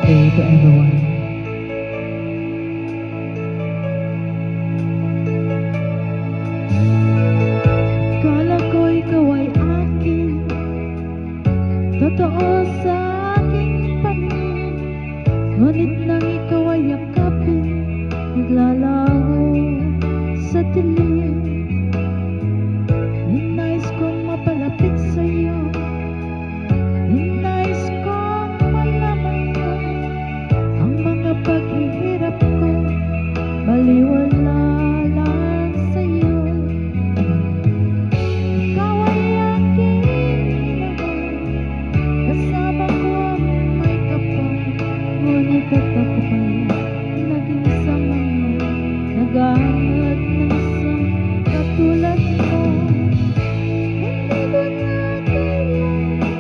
Day to everyone. Kala ko ikaw ay akin, totoo sa aking paningin. Ngunit nang ikaw ay yakapin, naglalaho sa dilim. Ninais kong mapalapit sa'yo, ninais kong malaman mo ang mga paghihirap ko, baliwala lang sa'yo. Ikaw ay aking minahal, kasama ko ang may kapal. Ngunit at ako pala naging sama mo, naghahanap ng isang katulad mo. Hindi ko na kailangan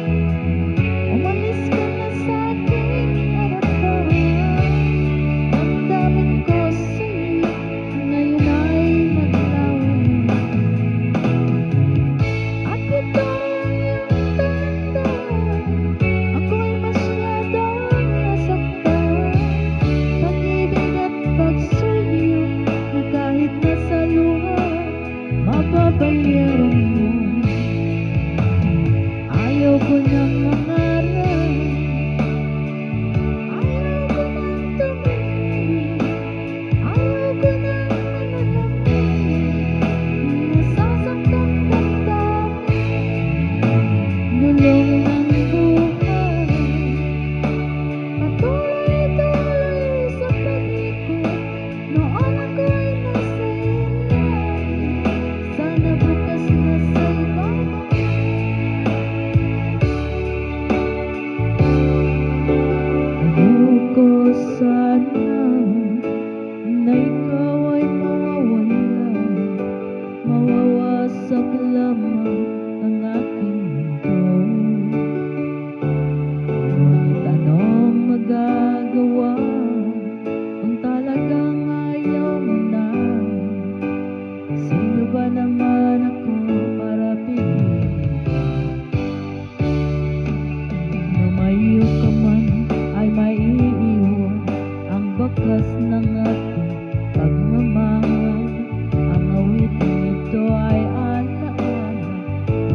umalis ka na sa aking harapan. Damdamin ko sa'yo, ngayon ay naglawan. At ito ang iyong tanda, ako'y masyadong nasaktan. Pag-ibig at pagsuyo na kahit nasa luha, mababalyaran mo. Ayaw ko nang mangarap, ayaw ko nang tumingin, ayaw ko nang manalamin. Nasasaktan damdamin, gulong ng buhay. Patuloy-tuloy sa pag-ikot, noon ako'y nasa ilalim, sana bukas nasa ibabaw. Ayoko sana na ikaw ay mawawala, mawawasak lamang ang aking mundo. Ngunit anong magagawa kung talagang ayaw mo na? Sino ba naman ako para piliin ka? Lumayo ka man ay maiiwan ang bakas ng ating pagmamahal. Ang awiting ito ay alaala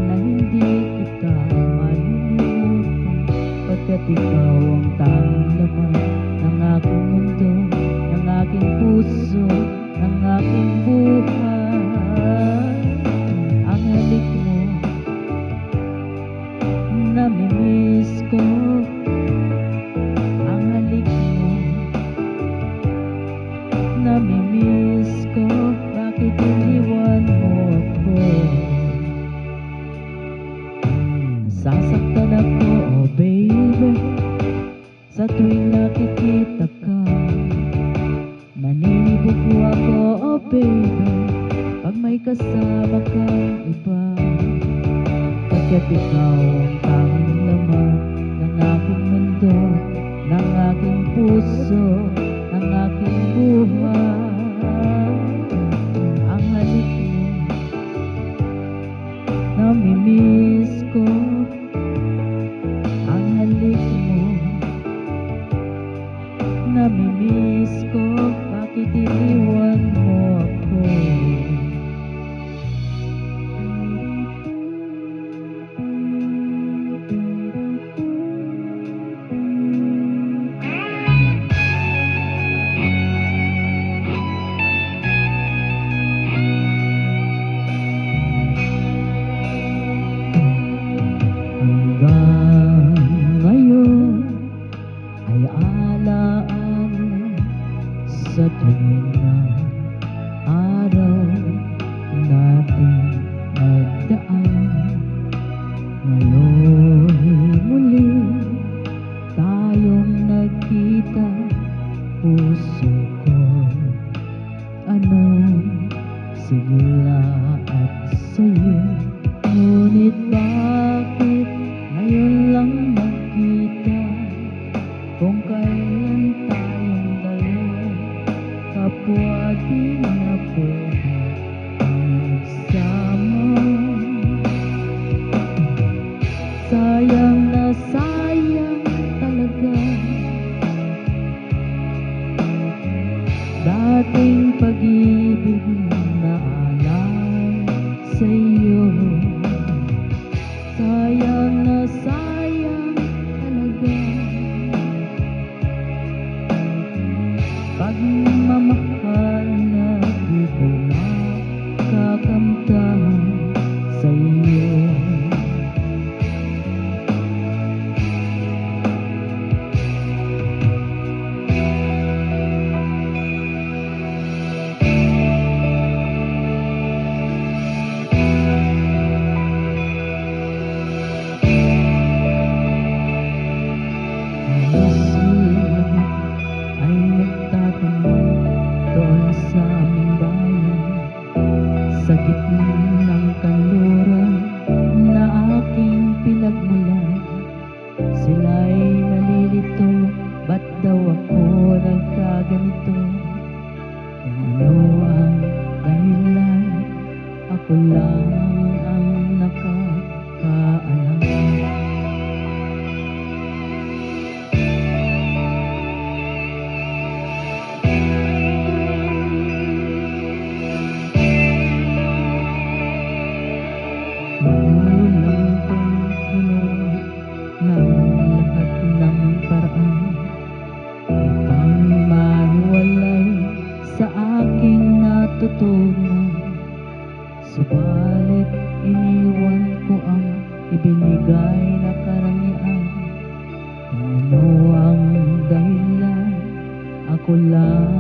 na hindi kita malilimutan, pagkat ikaw ang tanging laman ng aking mundo, ng aking puso, ng aking buhay. Ang halik mo, namimiss ko. Ang halik mo, namimiss ko. Bakit iniwan mo ako? Nasasaktan ako, oh baby, sa tuwing nakikita ka. Naninibuko ako, oh baby, pag may kasama kang iba. Pagkat ikaw ang tanging laman ng aking mundo, ng aking puso, ng aking buhay. Ang halik mo, namimiss ko. Ang halik mo, namimiss ko. Bakit iniwan mo ako? Hanggang ngayon ay alaala sa tuwing na araw natin nagdaan. Ngayon'y muli tayong nagkita, puso ko anong sigla at sa'yo. Ngunit bakit ngayon lang magkita, kung kailan tayong dalawa kapwa di na pwede magsama. Sayang na sayang talaga daw ako nagkaganito? Kung ano ang dahilan, ako lang ang nakakaalam. Magulang kong ginawa ng lahat ng paraan upang mahiwalay sa aking natutunan. Subalit iniwan ko ang ibinigay na karangyaan. Kung ano ang dahilan, ako lang